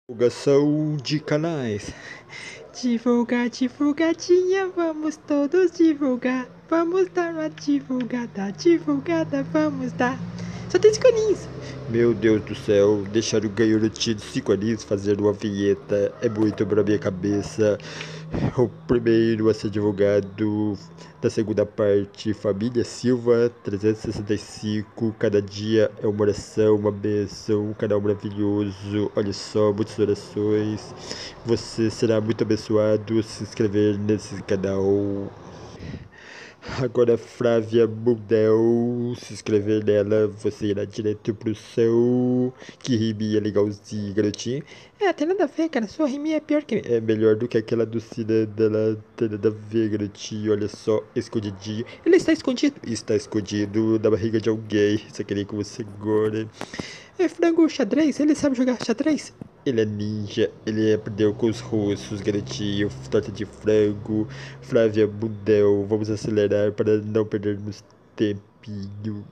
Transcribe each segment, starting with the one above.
Divulgação de canais. Divulgar, divulgadinha, vamos todos divulgar. Vamos dar uma divulgada, divulgada, vamos dar. Só tem 5 aninhos. Meu Deus do céu, deixar o garotinho de 5 aninhos fazer uma vinheta é muito pra minha cabeça. O primeiro a ser divulgado da segunda parte, Família Silva 365. Cada dia é uma oração, uma bênção, um canal maravilhoso. Olha só, muitas orações. Você será muito abençoado se inscrever nesse canal. Agora, Flávia Mundel, se inscrever nela, você irá direto pro céu. Que riminha legalzinha, garotinho. Tem nada a ver, cara. Sua riminha é pior que. É melhor do que aquela do Cinderela, tem nada a ver, garotinho. Olha só, escondidinho. Ele está escondido. Está escondido na barriga de alguém. Só queria com você agora. É frango xadrez? Ele sabe jogar xadrez? Ele é ninja, ele aprendeu com os russos, garotinho, torta de frango, Flávia Mundel. Vamos acelerar para não perdermos tempinho.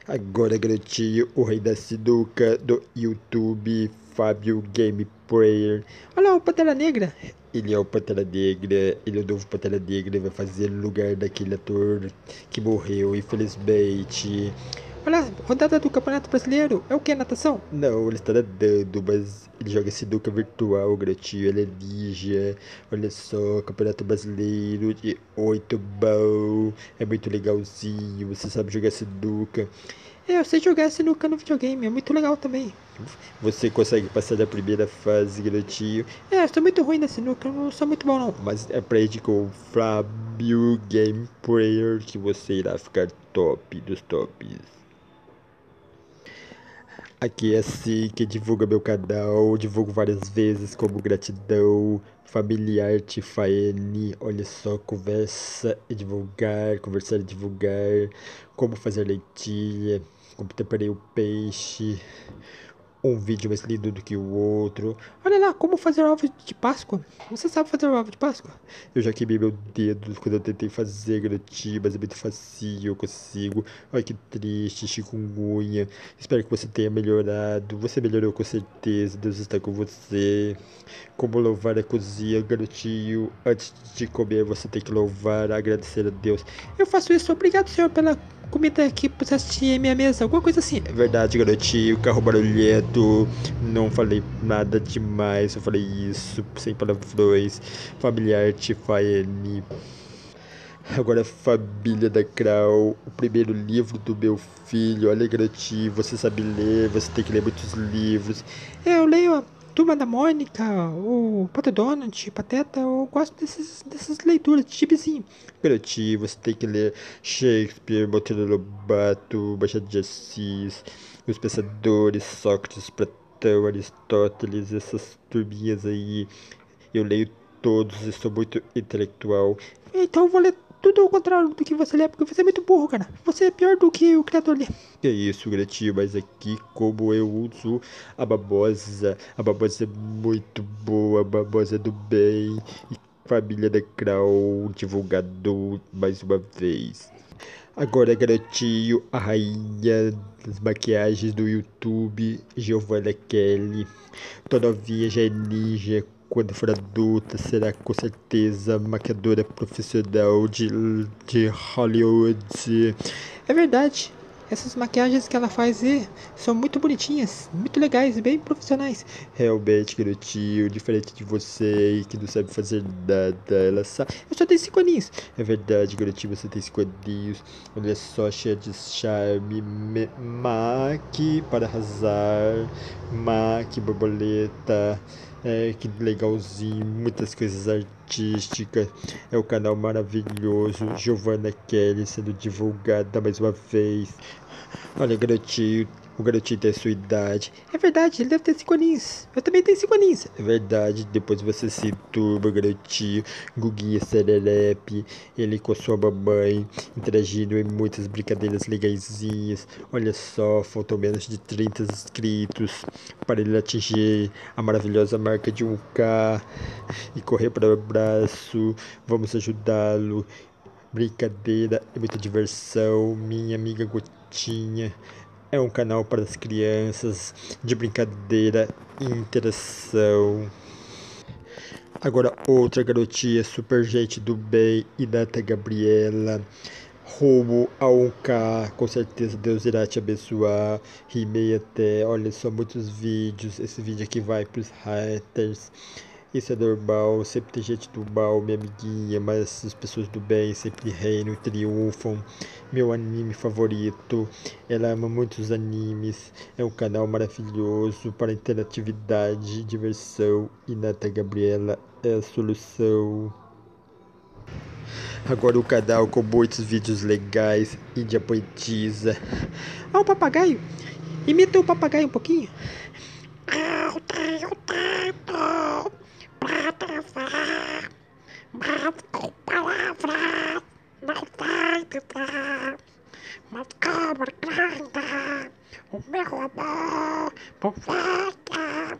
Agora, garotinho, o rei da sinuca do YouTube, Fábio Game Player. Olha o Pantera Negra. Ele é o Pantera Negra, ele é o novo Pantera Negra, vai fazer no lugar daquele ator que morreu, infelizmente. Olha, rodada do Campeonato Brasileiro. É o que? Natação? Não, ele está nadando, mas ele joga sinuca virtual, garotinho, ele é ninja. Olha só, Campeonato Brasileiro de 8 bom, é muito legalzinho, você sabe jogar sinuca. Eu sei jogar sinuca no videogame. É muito legal também. Você consegue passar da primeira fase, garotinho, Eu sou muito ruim na sinuca. Eu não sou muito bom, não. mas aprende com o Fábio Game Player que você irá ficar top dos tops. Aqui é assim que divulga meu canal, divulgo várias vezes como gratidão, familiar Tifaene, olha só, conversa e divulgar, conversar e divulgar, como fazer lentilha, como temperei o peixe, um vídeo mais lindo do que o outro. Olha lá, como fazer ovos de Páscoa. Você sabe fazer ovo de Páscoa? Eu já queimei meu dedo quando eu tentei fazer garotinho, mas é muito facinho, eu consigo. Ai que triste, chikungunya. Espero que você tenha melhorado. Você melhorou com certeza, Deus está com você. Como louvar a cozinha, garotinho. Antes de comer, você tem que louvar, agradecer a Deus. Eu faço isso. Obrigado, senhor, pela comida que puseste em minha mesa. Alguma coisa assim. É verdade, garotinho, carro barulhento. Não falei nada demais, eu falei isso, sem palavrões. Familiar Tifaene. Agora, Família da Crow, o primeiro livro do meu filho. Olha, garotinho, você sabe ler, você tem que ler muitos livros. Eu leio a Turma da Mônica, o Pato Donald, Pateta. Eu gosto dessas leituras de gibizinho. Garotinho, você tem que ler Shakespeare, Monteiro Lobato, Machado de Assis, Os Pensadores, Sócrates, Platão, Aristóteles, essas turminhas aí. Eu leio todos e sou muito intelectual. Então eu vou ler tudo ao contrário do que você lê, porque você é muito burro, cara. Você é pior do que o criador lê. Que é isso, garotinho, mas aqui como eu uso a babosa é muito boa, a babosa é do bem. E família da Crow, divulgador mais uma vez. Agora, garotinho, a rainha das maquiagens do YouTube, Giovanna Kelly. Tua novinha já é ninja. Quando for adulta, será com certeza maquiadora profissional de Hollywood. É verdade. Essas maquiagens que ela faz são muito bonitinhas, muito legais, bem profissionais. Realmente, garotinho, diferente de você que não sabe fazer nada, ela sabe. Eu só tenho 5 aninhos. É verdade, garotinho, você tem escondinhos. Olha só, cheia de charme. Mac para arrasar. Mac, borboleta. É, que legalzinho. Muitas coisas artísticas. É um canal maravilhoso. Giovanna Kelly sendo divulgada mais uma vez. Olha, garotinho. O garotinho tem a sua idade. É verdade, ele deve ter 5 aninhos. Eu também tenho 5 aninhos. É verdade, depois você se turma, garotinho, Guguinha Serelepe, ele com a sua mamãe, interagindo em muitas brincadeiras legaisinhas. Olha só, faltam menos de 30 inscritos para ele atingir a maravilhosa marca de 1K e correr para o abraço. Vamos ajudá-lo. Brincadeira e muita diversão, minha amiga Gotinha. é um canal para as crianças, de brincadeira e interação. Agora outra garotinha super gente do bem, Inata Gabriela, rumo a 1K, com certeza Deus irá te abençoar. Rimei até, olha só, muitos vídeos. Esse vídeo aqui vai pros haters. Isso é normal, sempre tem gente do mal, minha amiguinha, mas as pessoas do bem sempre reinam e triunfam. Meu anime favorito, ela ama muitos animes, é um canal maravilhoso para interatividade, diversão, e Nata Gabriela é a solução. Agora o canal com muitos vídeos legais, Índia Poetisa. Ó, o papagaio. Imita o papagaio um pouquinho. Eu tenho tempo pra te falar, mas com palavras não vai entender. Mas como grande o meu amor por você.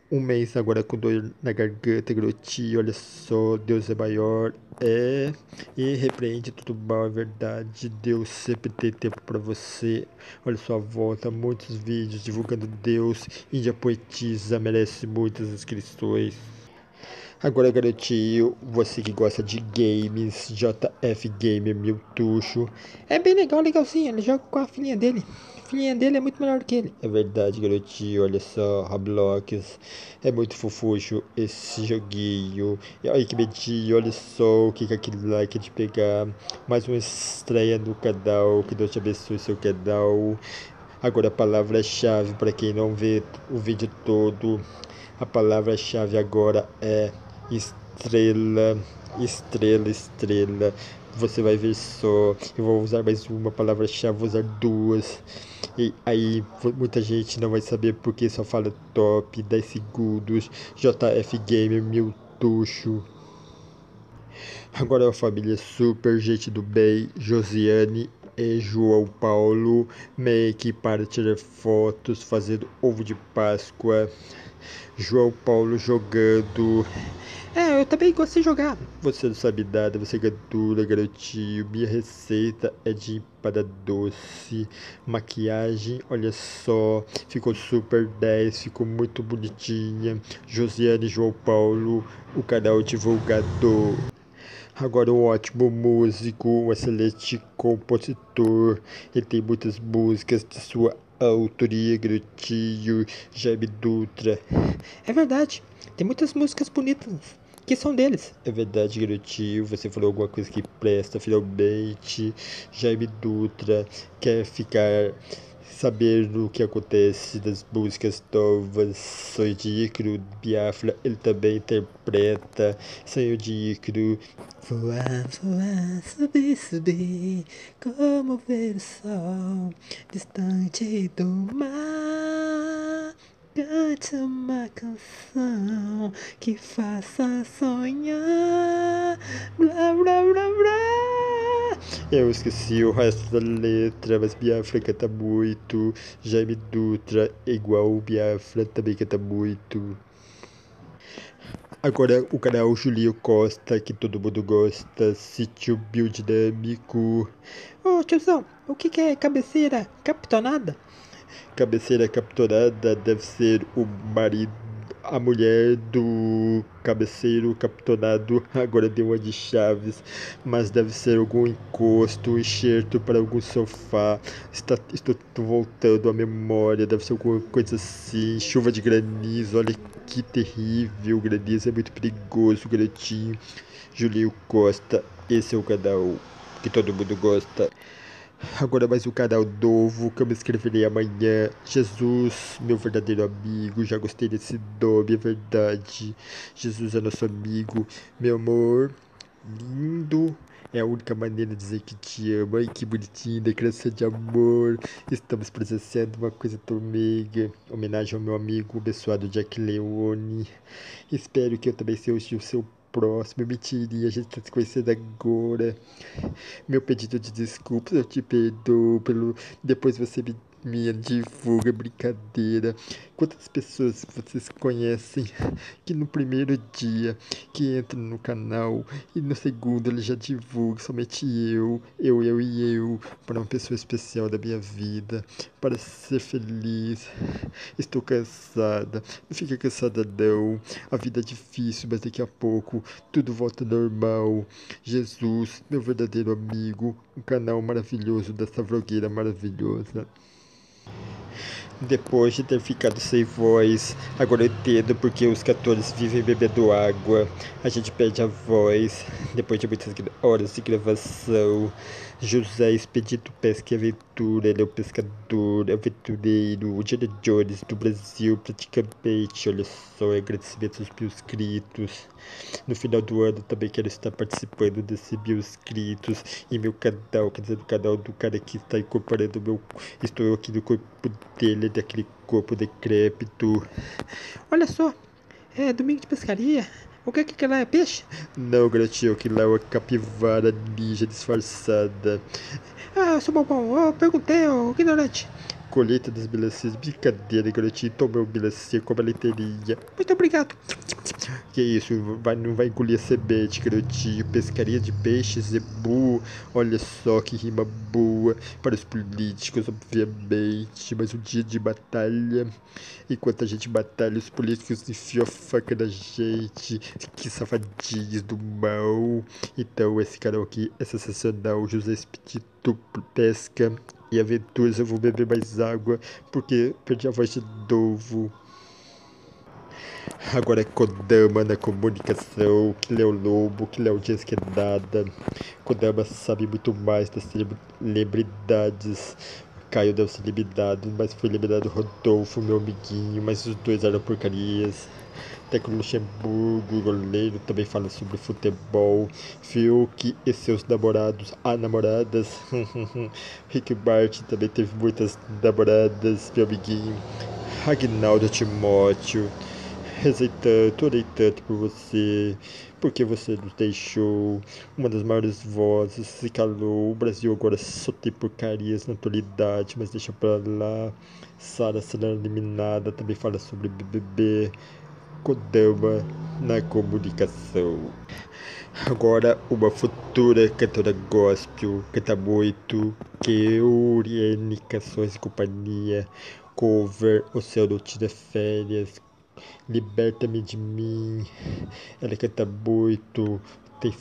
Um mês agora com dor na garganta, garotinho, olha só, Deus é maior, e repreende tudo mal, é verdade, Deus sempre tem tempo pra você, olha sua volta, muitos vídeos divulgando Deus, Índia Poetisa, merece muitas inscrições. Agora, garotinho, você que gosta de games, JF Gamer Miltucho. É bem legal, legalzinho. Ele joga com a filhinha dele. A filhinha dele é muito melhor do que ele. É verdade, garotinho, olha só, Roblox, é muito fofucho esse joguinho. E olha que medinho, olha só o que é aquele like de pegar. Mais uma estreia no canal, que Deus te abençoe seu canal. Agora a palavra-chave para quem não vê o vídeo todo. A palavra-chave agora é estrela, estrela, estrela. Você vai ver só. Eu vou usar mais uma palavra-chave, vou usar duas. E aí muita gente não vai saber porque só fala top, 10 segundos. JF Gamer, meu tucho. Agora a família super gente do bem, Josiane e João Paulo, make para tirar fotos, fazendo ovo de Páscoa. João Paulo jogando. É, eu também gosto de jogar. Você não sabe nada, você é gadura, garotinho. Minha receita é de empada doce. Maquiagem, olha só. Ficou super 10, ficou muito bonitinha. Josiane e João Paulo, o canal divulgador. Agora um ótimo músico, um excelente compositor. Ele tem muitas músicas de sua autoria, garotinho. Jaime Dutra. É verdade. Tem muitas músicas bonitas que são deles. É verdade, garotinho, você falou alguma coisa que presta, finalmente. Jaime Dutra quer ficar sabendo o que acontece das músicas novas. Sonho de Ícaro, Biafra, ele também interpreta. Sonho de Ícaro. Voar, voar, subir, subir, como ver o sol distante do mar. Cante uma canção que faça sonhar. Blá, blá, blá, blá. Eu esqueci o resto da letra, mas Biafra canta muito. Jaime Dutra, igual o Biafra, também canta muito. Agora o canal Julinho Costa, que todo mundo gosta, sítio biodinâmico. Ô tiozão, o que é cabeceira captonada? Cabeceira capturada deve ser o marido, a mulher do cabeceiro capturado. Agora deu uma de Chaves, mas deve ser algum encosto, um enxerto para algum sofá. Estou voltando à memória, deve ser alguma coisa assim. Chuva de granizo, olha que terrível, granizo é muito perigoso, garotinho. Julinho Costa, esse é o canal que todo mundo gosta. Agora mais um canal novo que eu me inscreverei amanhã. Jesus, meu verdadeiro amigo. Já gostei desse nome, é verdade. Jesus é nosso amigo. Meu amor, lindo. É a única maneira de dizer que te amo. Ai, que bonitinho, declaração de amor. Estamos presenciando uma coisa tão meiga. Homenagem ao meu amigo, abençoado Jack Leone. Espero que eu também seja o seu próximo. Mentiria, a gente tá se conhecendo agora. Meu pedido de desculpas, eu te perdoo pelo. Depois você me minha divulga brincadeira. Quantas pessoas vocês conhecem que no primeiro dia que entra no canal e no segundo ele já divulga somente eu, para uma pessoa especial da minha vida, para ser feliz. Estou cansada, não fica cansada não. A vida é difícil, mas daqui a pouco tudo volta ao normal. Jesus, meu verdadeiro amigo, um canal maravilhoso dessa vlogueira maravilhosa. Depois de ter ficado sem voz, agora eu entendo porque os cantores vivem bebendo água. A gente perde a voz depois de muitas horas de gravação. José Expedito Pesca e Aventura, ele é um pescador, aventureiro, o Indiana Jones do Brasil, praticamente. Olha só, agradecimentos aos 1000 inscritos. No final do ano também quero estar participando desse 1000 inscritos em meu canal, quer dizer, no canal do cara que está incorporando o meu. Estou aqui no corpo dele, daquele corpo decrépito. Olha só, é domingo de pescaria. O que lá é peixe? Não, garotinho, que lá é uma capivara ninja disfarçada. Ah, eu sou bobão, eu perguntei, ô ignorante. Colheita das melancias, brincadeira, garotinho, toma uma melancia com uma leiteirinha. Muito obrigado. Que isso, não vai engolir a semente, garotinho. Pescaria de peixes, zebu. Olha só que rima boa para os políticos, obviamente. Mas um dia de batalha. Enquanto a gente batalha, os políticos enfiam a faca na gente. Que safadinhos do mal. Então, esse canal aqui é sensacional. José Expedito Pesca e Aventuras. Eu vou beber mais água porque perdi a voz de novo. Agora é Kodama na comunicação, que Léo Lobo, que Léo Dias que nada. Kodama sabe muito mais das celebridades. Caio deve ser eliminado, mas foi eliminado Rodolfo, meu amiguinho, mas os dois eram porcarias. Teco Luxemburgo, goleiro, também fala sobre futebol. Fiuk e seus namorados, namoradas. Rick Martin também teve muitas namoradas, meu amiguinho. Agnaldo Timóteo. Rezei tanto, orei tanto por você, porque você nos deixou. Uma das maiores vozes se calou. O Brasil agora só tem porcarias na atualidade, mas deixa pra lá. Sara será eliminada, também fala sobre BBB. Kodama na comunicação. Agora uma futura cantora gospel, canta muito, que Uriane Canções e Companhia, cover O Céu Não Tira Férias, Liberta-me de Mim. Ela canta muito, tem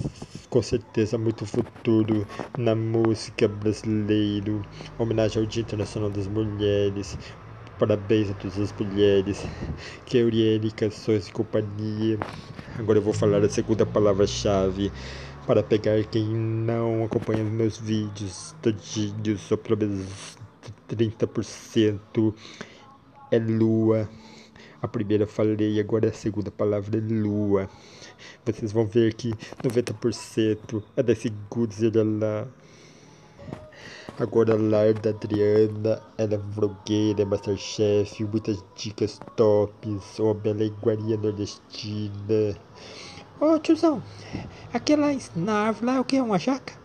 com certeza muito futuro na música brasileira. Homenagem ao Dia Internacional das Mulheres. Parabéns a todas as mulheres. Que é Uriane Canções e Companhia. Agora eu vou falar a segunda palavra-chave para pegar quem não acompanha meus vídeos todinhos, só pelo menos 30%. É lua. A primeira falei, agora a segunda palavra é lua. Vocês vão ver que 90% é 10 segundos, olha lá. Agora a lar da Adriana, ela é vlogueira, Masterchef, muitas dicas tops, uma bela iguaria nordestina. Ô tiozão, aquela na árvore lá é o que? Uma jaca?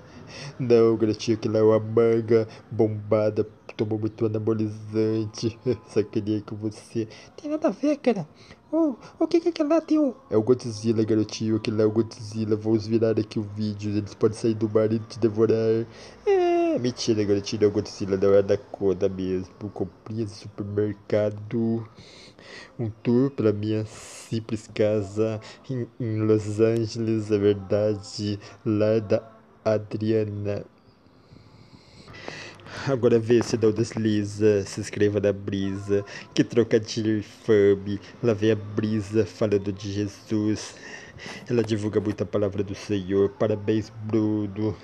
Não, garotinho, aquilo é uma manga bombada, tomou muito anabolizante, sacanei com você. Tem nada a ver, cara. O que aquela lá tem um... É o Godzilla, garotinho, aquilo é o Godzilla, vamos virar aqui o vídeo, eles podem sair do mar e te devorar. Mentira, garotinho, é o Godzilla, não é da Koda mesmo, comprinhas de supermercado. Um tour para minha simples casa em Los Angeles, é verdade, lá da Adriana. Agora vê se não desliza, se inscreva na brisa, que trocadilho infame, lá vem a brisa falando de Jesus. Ela divulga muito a palavra do Senhor, parabéns Bruno,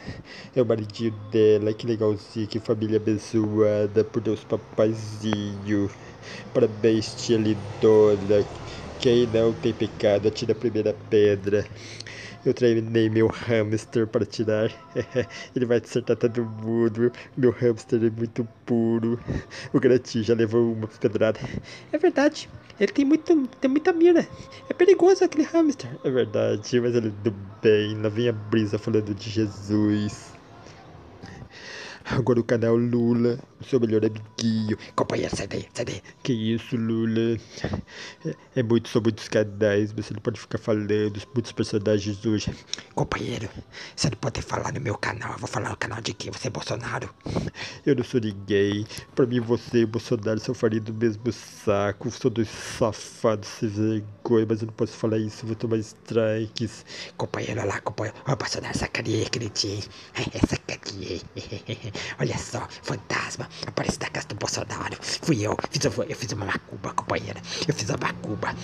é o maridinho dela, que legalzinho, que família abençoada por Deus papaizinho. Parabéns tia lindona, quem não tem pecado atira a primeira pedra. Eu treinei meu hamster para tirar. Ele vai acertar todo mundo. Meu hamster é muito puro. O garotinho já levou uma pedrada. É verdade, ele tem muita mira. É perigoso aquele hamster. É verdade, mas ele é do bem. Lá vem a brisa falando de Jesus. Agora o canal Lula, o seu melhor amiguinho. Companheiro, sai daí, sai daí. Que isso, Lula? São muitos canais, você não pode ficar falando, muitos personagens hoje. Companheiro, você não pode falar no meu canal. Eu vou falar no canal de quem? Você é Bolsonaro? Eu não sou ninguém. Pra mim, você e o Bolsonaro são farinha do mesmo saco. São dois safados sem vergonha, mas eu não posso falar isso, vou tomar strikes. Companheiro, olha lá, companheiro. Ô, Bolsonaro, sacaneei, acreditei. Sacaneei. Olha só, fantasma. Apareci da casa do Bolsonaro. Fui eu. Eu fiz uma macumba, companheira. Eu fiz uma macumba.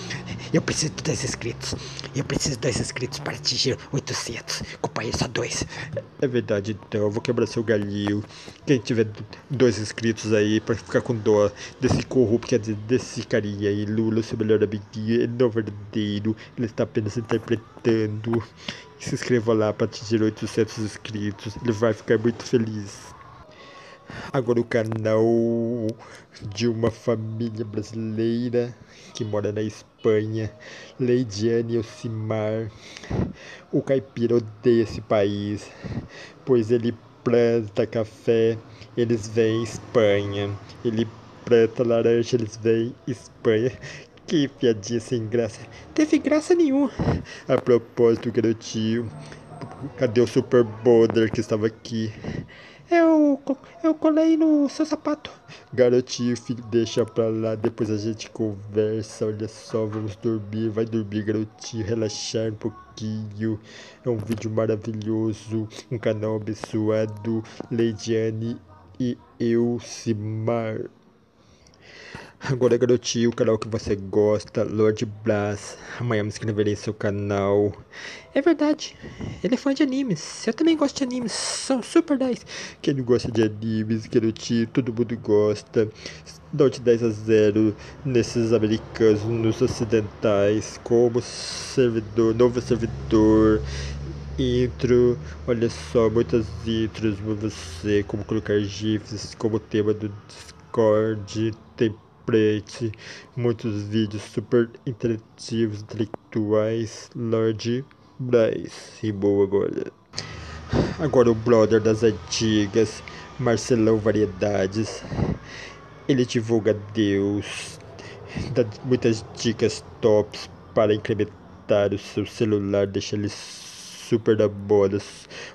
Eu preciso de 2 inscritos. Eu preciso de 2 inscritos para atingir 800. Companheiro, só 2. É verdade, então, eu vou quebrar seu galhinho. Quem tiver 2 inscritos aí pra ficar com dó desse corrupto, quer dizer, desse carinha aí, Lula, seu melhor amiguinho, ele não é verdadeiro, ele está apenas interpretando. Se inscreva lá para atingir 800 inscritos, ele vai ficar muito feliz. Agora o canal de uma família brasileira que mora na Espanha, Leidiane e Elcimar. O caipira odeia esse país, pois ele planta café, eles vêm Espanha. Ele planta laranja, eles vêm Espanha. Que piadinha sem graça. Teve graça nenhuma. A propósito, garotinho, cadê o Super Boulder que estava aqui? Eu colei no seu sapato. Garotinho, filho, deixa pra lá, depois a gente conversa. Olha só, vamos dormir. Vai dormir, garotinho, relaxar um pouquinho. É um vídeo maravilhoso, um canal abençoado. Leidiane e Elcimar. Agora, garotinho, o canal que você gosta, Lord Blas. Amanhã me inscreverei em seu canal. É verdade, ele é fã de animes. Eu também gosto de animes, são super 10. Quem não gosta de animes, garotinho, todo mundo gosta. Dá de 10 a 0 nesses americanos, nos ocidentais, como servidor, novo servidor, intro. Olha só, muitas intros pra você, como colocar GIFs, como tema do Discord, template, muitos vídeos super interativos, intelectuais. Lord Braz, e boa agora. Agora o brother das antigas, Marcelão Variedades. Ele divulga Deus, dá muitas dicas tops para incrementar o seu celular, deixa ele super da moda.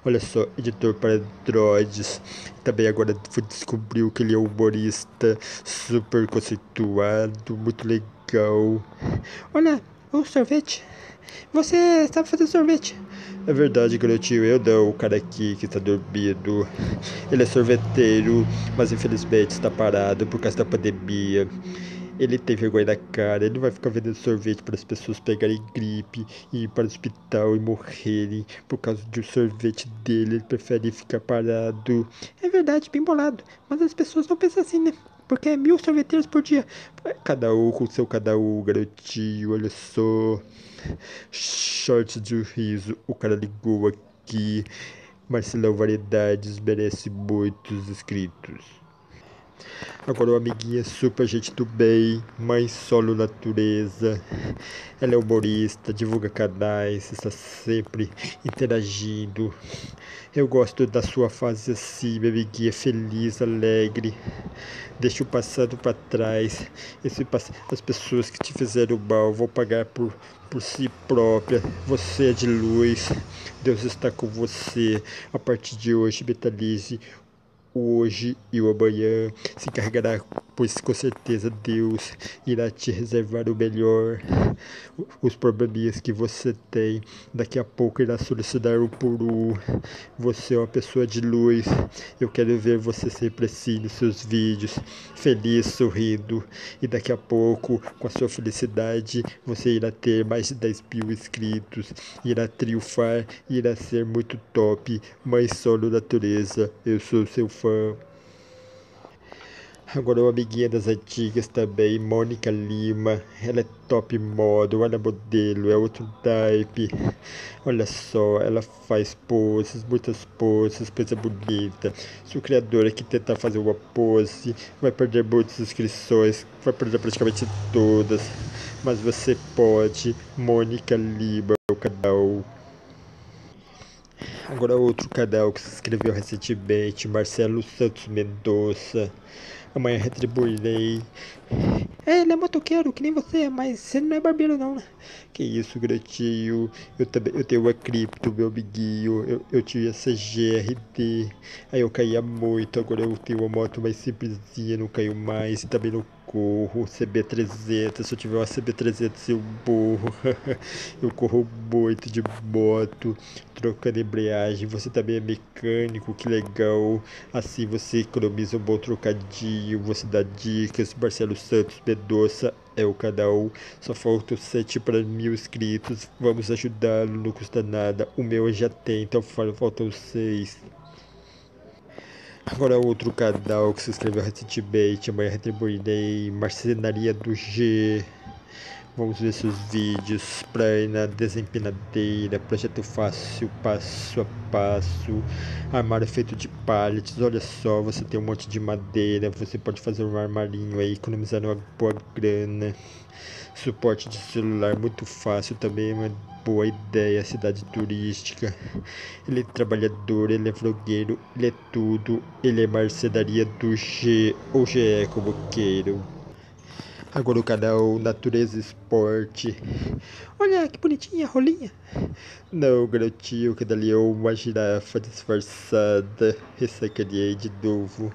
Olha só, editor para Androids. Também agora descobriu que ele é um humorista super conceituado, muito legal. Olha, o sorvete. Você sabe fazer sorvete? É verdade, garotinho, eu não, o cara aqui que está dormindo. Ele é sorveteiro, mas infelizmente está parado por causa da pandemia. Ele tem vergonha na cara, ele não vai ficar vendendo sorvete para as pessoas pegarem gripe e ir para o hospital e morrerem por causa de um sorvete dele. Ele prefere ficar parado. É verdade, bem bolado. Mas as pessoas não pensam assim, né? Porque é 1000 sorveteiros por dia. Cada um com seu cada um, garotinho, olha só. Shorts de riso, o cara ligou aqui. Marcelão Variedades merece muitos inscritos. Agora o amiguinho é super gente do bem, mãe solo natureza. Ela é humorista, divulga canais, está sempre interagindo. Eu gosto da sua fase assim, minha amiguinha, feliz, alegre. Deixa o passado para trás. As pessoas que te fizeram mal vão pagar por si própria. Você é de luz. Deus está com você. A partir de hoje, mentalize o hoje e o amanhã. Se encarregará, pois com certeza Deus irá te reservar o melhor. Os probleminhas que você tem, daqui a pouco irá solucionar um por um. Você é uma pessoa de luz. Eu quero ver você sempre assim nos seus vídeos, feliz, sorrindo. E daqui a pouco, com a sua felicidade, você irá ter mais de 10.000 inscritos. Irá triunfar, irá ser muito top. Mãe solo natureza, eu sou seu fã. Agora uma amiguinha das antigas também, Mônica Lima. Ela é top model, olha modelo, é outro type. Olha só, ela faz poses, muitas poses, coisa bonita. Se o criador aqui tentar fazer uma pose, vai perder muitas inscrições, vai perder praticamente todas. Mas você pode, Mônica Lima, o canal. Agora outro canal que se inscreveu recentemente, Marcelo Santos Mendonça. Amanhã retribuirei. Ele é motoqueiro, que nem você, mas ele não é barbeiro não, né? Que isso, garotinho. Eu tenho uma cripto, meu amiguinho. Eu tinha essa GRD. Aí eu caía muito. Agora eu tenho uma moto mais simplesinha, não caio mais. E também não corro. CB300. Se eu tiver uma CB300 eu morro. Eu corro muito de moto, trocando embreagem. Você também é mecânico, que legal. Assim você economiza um bom trocadinho. Você dá dicas. Marcelo Santos Mendonça é o canal. Só faltam 7 para 1000 inscritos. Vamos ajudá-lo, não custa nada. O meu já tem, então faltam 6. Agora outro canal que se inscreveu recentemente. Amanhã retribuirei. Marcenaria do G. Vamos ver seus vídeos, praia, desempinadeira, projeto fácil, passo a passo, armário feito de pallets. Olha só, você tem um monte de madeira, você pode fazer um armarinho aí, economizando uma boa grana. Suporte de celular muito fácil também, uma boa ideia. Cidade turística. Ele é trabalhador, ele é vlogueiro, ele é tudo. Ele é marcenaria do G ou GE como queiram. Agora o canal Natureza Esporte. Olha que bonitinha a rolinha. Não, garotinho, que dali é uma girafa disfarçada. Ressacaneei de novo.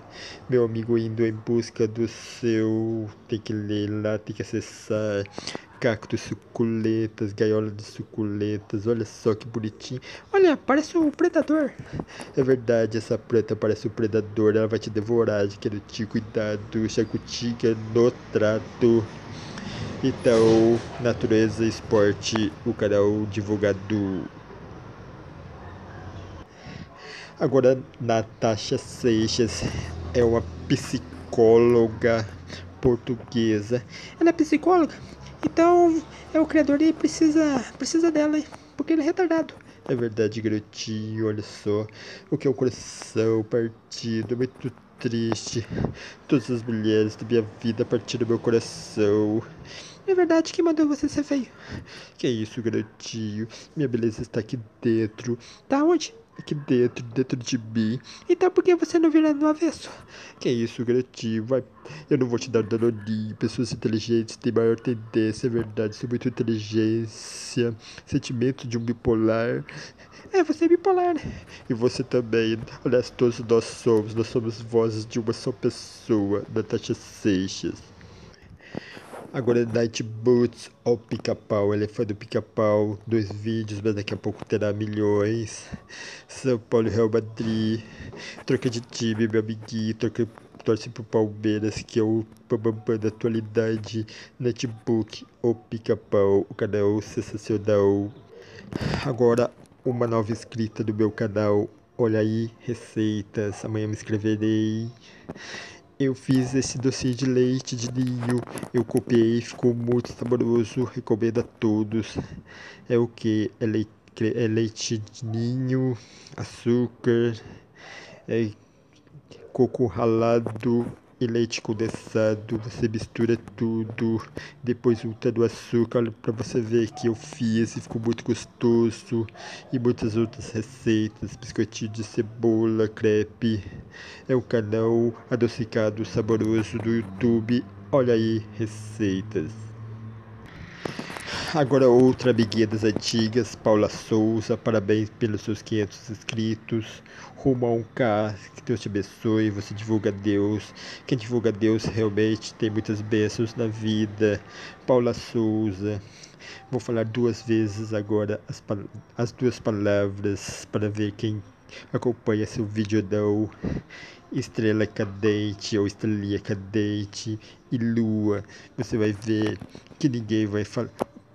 Meu amigo indo em busca do seu. Tem que ler lá, tem que acessar. Cactos suculentas, gaiola de suculentas. Olha só que bonitinho. Olha, parece um predador. É verdade, essa planta parece um predador. Ela vai te devorar, garotinho. Cuidado, chacutinha no trato. Então, Natureza Esporte, o canal divulgado. Agora, Natasha Seixas é uma psicóloga portuguesa. Ela é psicóloga? Então, o criador ele precisa dela, hein? Porque ele é retardado. É verdade, garotinho, olha só. O que é o coração partido, é muito triste. Todas as mulheres da minha vida partiram do meu coração. É verdade que mandou você ser feio. Que isso, garotinho? Minha beleza está aqui dentro. Tá onde? Aqui dentro de mim. Então por que você não vira no avesso? Que isso, garotinho? Vai. Eu não vou te dar danoninho. Pessoas inteligentes têm maior tendência, é verdade. Sou muito inteligência. Sentimento de um bipolar. É, você é bipolar, né? E você também. Aliás, todos nós somos. Nós somos vozes de uma só pessoa. Natasha Seixas. Agora Night Boots ao Pica-Pau, ele é fã do Pica-Pau, 2 vídeos, mas daqui a pouco terá milhões. São Paulo e Real Madrid, troca de time, meu amiguinho, torce pro Palmeiras, que é o bambambam da atualidade. Netbook ou Pica-Pau, o canal sensacional. Agora uma nova inscrita do meu canal, olha aí, receitas, amanhã me inscreverei. Eu fiz esse doce de leite de ninho, eu copiei, ficou muito saboroso, recomendo a todos. É o que? É leite de ninho, açúcar, é coco ralado e leite condensado. Você mistura tudo, depois unta do açúcar para você ver que eu fiz e ficou muito gostoso. E muitas outras receitas, biscoitinho de cebola, crepe. É um canal adocicado saboroso do YouTube. Olha aí, receitas. Agora outra amiguinha das antigas, Paula Souza, parabéns pelos seus 500 inscritos, rumo a 1K, que Deus te abençoe, você divulga Deus, quem divulga Deus realmente tem muitas bênçãos na vida. Paula Souza, vou falar 2 vezes agora as 2 palavras para ver quem acompanha seu vídeo não. Estrela cadente ou estrelinha cadente e lua, você vai ver que ninguém vai falar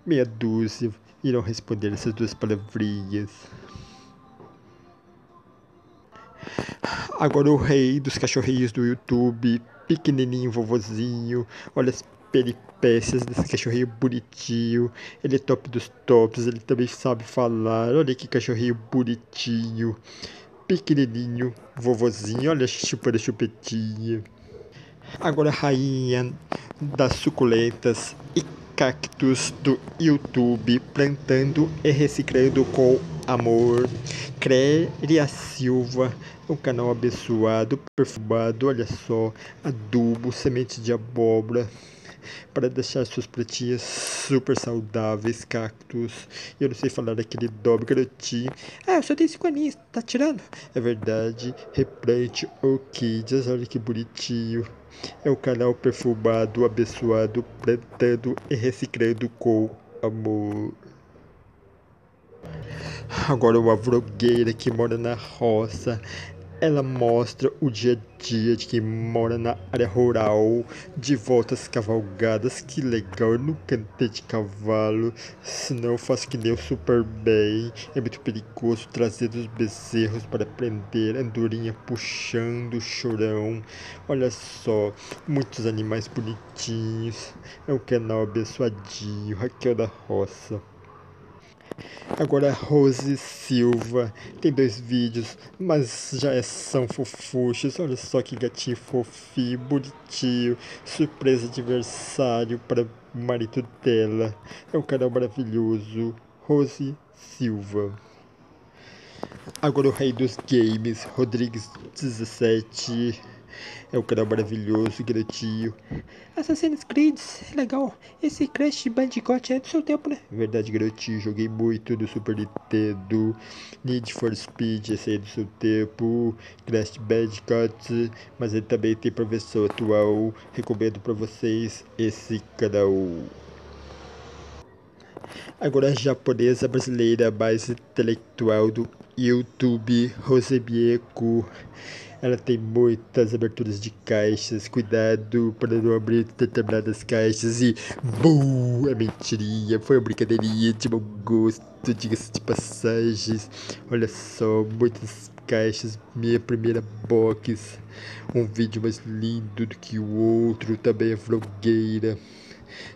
meia dúzia irão responder essas 2 palavrinhas. Agora o rei dos cachorrinhos do YouTube, pequenininho, vovozinho, olha as peripécias desse cachorrinho bonitinho, ele é top dos tops, ele também sabe falar, olha que cachorrinho bonitinho, pequenininho, vovozinho, olha chupando a chupetinha. Agora a rainha das suculentas e cactos do YouTube, plantando e reciclando com amor. Cléria Silva, um canal abençoado, perfumado, olha só, adubo, semente de abóbora, para deixar suas plantinhas super saudáveis, cactos. Eu não sei falar daquele nome, garotinho. Ah, eu só tenho 5 aninhos, tá tirando? É verdade, replante orquídeas, olha que bonitinho. É um canal perfumado, abençoado, plantando e reciclando com amor. Agora uma vlogueira que mora na roça, ela mostra o dia a dia de quem mora na área rural, de voltas cavalgadas, que legal, eu nunca andei de cavalo, senão eu faço que nem o Superman, é muito perigoso trazer os bezerros para prender, andorinha puxando o chorão, olha só, muitos animais bonitinhos, é um canal abençoadinho, Raquel da Roça. Agora Rose Silva tem 2 vídeos, mas são fofuchos. Olha só que gatinho fofinho, bonitinho. Surpresa de aniversário para o marido dela. É um canal maravilhoso. Rose Silva. Agora o rei dos games, Rodrigues 17. É um canal maravilhoso, garotinho. Assassin's Creed, legal. Esse Crash Bandicoot é do seu tempo, né? Verdade, garotinho, joguei muito no Super Nintendo. Need for Speed, esse aí é do seu tempo. Crash Bandicoot, mas ele também tem pra versão atual. Recomendo pra vocês esse canal. Agora a japonesa brasileira mais intelectual do YouTube, Rosebieco. Ela tem muitas aberturas de caixas, cuidado para não abrir determinadas caixas e BUM! É mentirinha, foi uma brincadeirinha de mau gosto, diga-se de passagens. Olha só, muitas caixas, minha primeira box, um vídeo mais lindo do que o outro, também é vlogueira.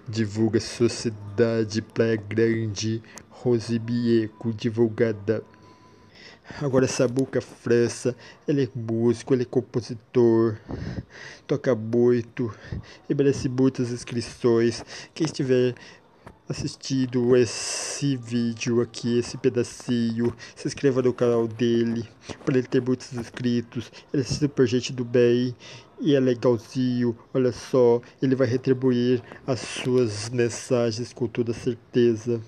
Divulga Sociedade Praia Grande, Rosebieco, divulgada. Agora Samuca França, ele é músico, ele é compositor, toca muito e merece muitas inscrições. Quem estiver assistindo esse vídeo aqui, esse pedacinho, se inscreva no canal dele, para ele ter muitos inscritos. Ele é super gente do bem e é legalzinho, olha só, ele vai retribuir as suas mensagens com toda certeza.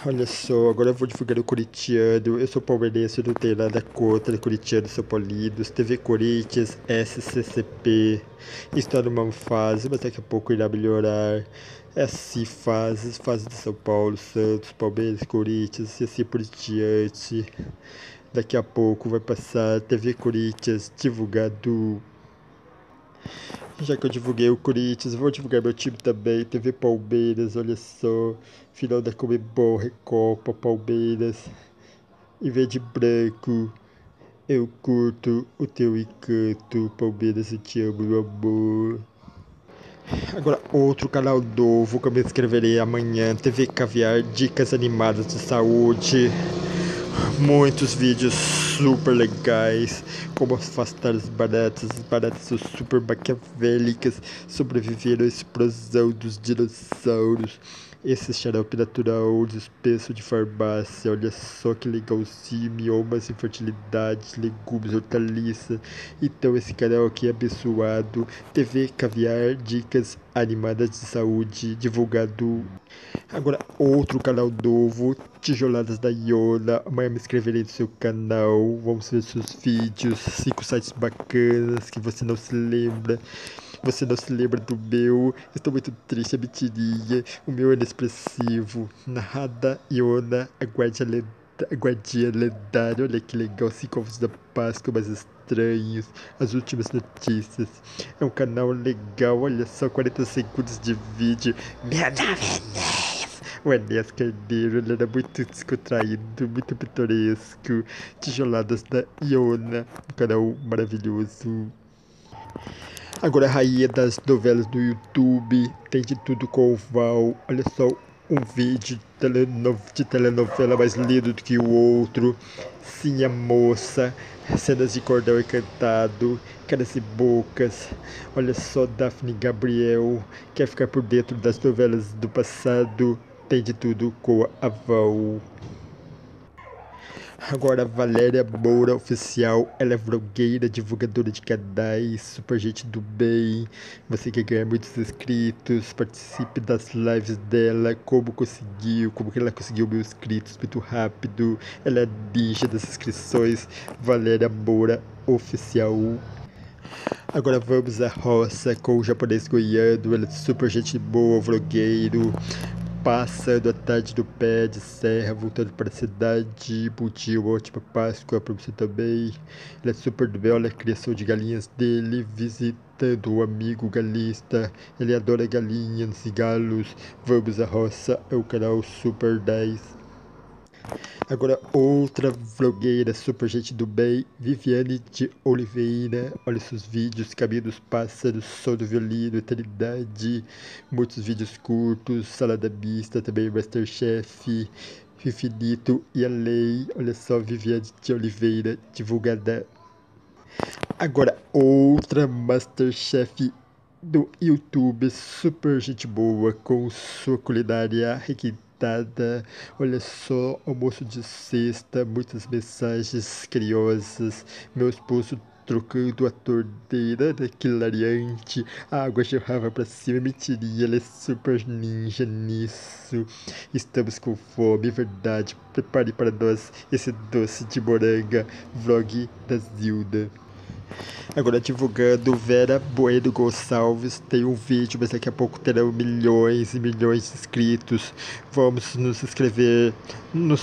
Olha só, agora eu vou divulgar o corintiano. Eu sou palmeirense, eu não tenho nada contra corintiano São Paulinos. TV Corinthians, SCCP. Está numa fase, mas daqui a pouco irá melhorar. É assim, fase de São Paulo, Santos, Palmeiras, Corinthians e assim por diante. Daqui a pouco vai passar TV Corinthians divulgado. Já que eu divulguei o Corinthians, vou divulgar meu time também. TV Palmeiras, olha só. Final da Comebol, Recopa, Palmeiras. Em verde e branco, eu curto o teu encanto. Palmeiras, eu te amo, meu amor. Agora, outro canal novo que eu me inscreverei amanhã. TV Caviar, dicas animadas de saúde. Muitos vídeos super legais, como afastar as baratas são super maquiavélicas, sobreviver à explosão dos dinossauros. Esse xarope natural, despeço de farmácia, olha só que legalzinho, miomas, infertilidade, legumes, hortaliças. Então esse canal aqui é abençoado. TV Caviar, dicas animadas de saúde, divulgado. Agora outro canal novo, Tijoladas da Iona. Amanhã me inscreverei no seu canal, vamos ver seus vídeos, 5 sites bacanas que você não se lembra. Você não se lembra do meu? Estou muito triste, a mentirinha. O meu é inexpressivo. Narrada Iona, a guardiã lendária. Olha que legal, 5 ovos da Páscoa mais estranhos. As últimas notícias. É um canal legal, olha só, 40 segundos de vídeo. Meu nome é Enéas. O Enéas Carneiro, ele era muito descontraído, muito pitoresco. Tijoladas da Iona, um canal maravilhoso. Agora a rainha das novelas do YouTube, tem de tudo com o Val. Olha só, um vídeo de telenovela mais lindo do que o outro. Sim, a moça, cenas de cordão encantado, caras e bocas. Olha só, Daphne Gabriel, quer ficar por dentro das novelas do passado, tem de tudo com a Val. Agora, Valéria Moura Oficial, ela é vlogueira, divulgadora de canais, super gente do bem. Você quer ganhar muitos inscritos, participe das lives dela, como que ela conseguiu 1.000 inscritos muito rápido. Ela é ninja das inscrições, Valéria Moura Oficial. Agora vamos à roça com o japonês goiano, ele é super gente boa, vlogueiro. Passando a tarde no pé de serra, voltando para a cidade. Bom dia, uma ótima Páscoa para você também. Ele é super do bem, olha a criação de galinhas dele, visitando o amigo galista. Ele adora galinhas e galos. Vamos à roça, é o canal Super 10. Agora outra vlogueira super gente do bem, Viviane de Oliveira. Olha seus vídeos, Caminho dos Pássaros, Som do Violino, Eternidade, muitos vídeos curtos, Salada Mista, também Masterchef, Infinito e a Lei. Olha só, Viviane de Oliveira, divulgada. Agora outra Masterchef do YouTube, super gente boa, com sua culinária requintada. Olha só, almoço de sexta, muitas mensagens criosas, meu esposo trocando a torneira daquele lariante, a água jorrava pra cima, mentirinha, ela é super ninja nisso. Estamos com fome, verdade, prepare para nós esse doce de moranga, vlog da Zilda. Agora divulgando Vera Bueno Gonçalves, tem um vídeo, mas daqui a pouco terão milhões e milhões de inscritos. Vamos nos inscrever no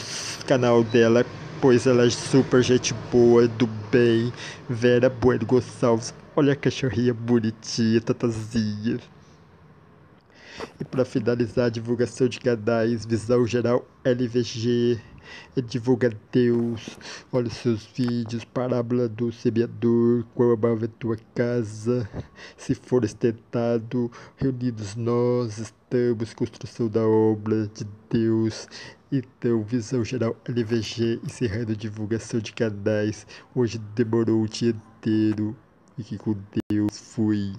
canal dela, pois ela é super gente boa, do bem. Vera Bueno Gonçalves, olha a cachorrinha bonitinha, tatazinha. E para finalizar a divulgação de canais, Visão Geral LVG, divulga Deus, olha os seus vídeos, Parábola do Semeador, Quão Amável é Tua Casa, Se Fores Tentado, Reunidos Nós Estamos, Construção da Obra de Deus. Então, Visão Geral LVG, encerrando a divulgação de canais. Hoje demorou o dia inteiro. Fique com Deus, fui.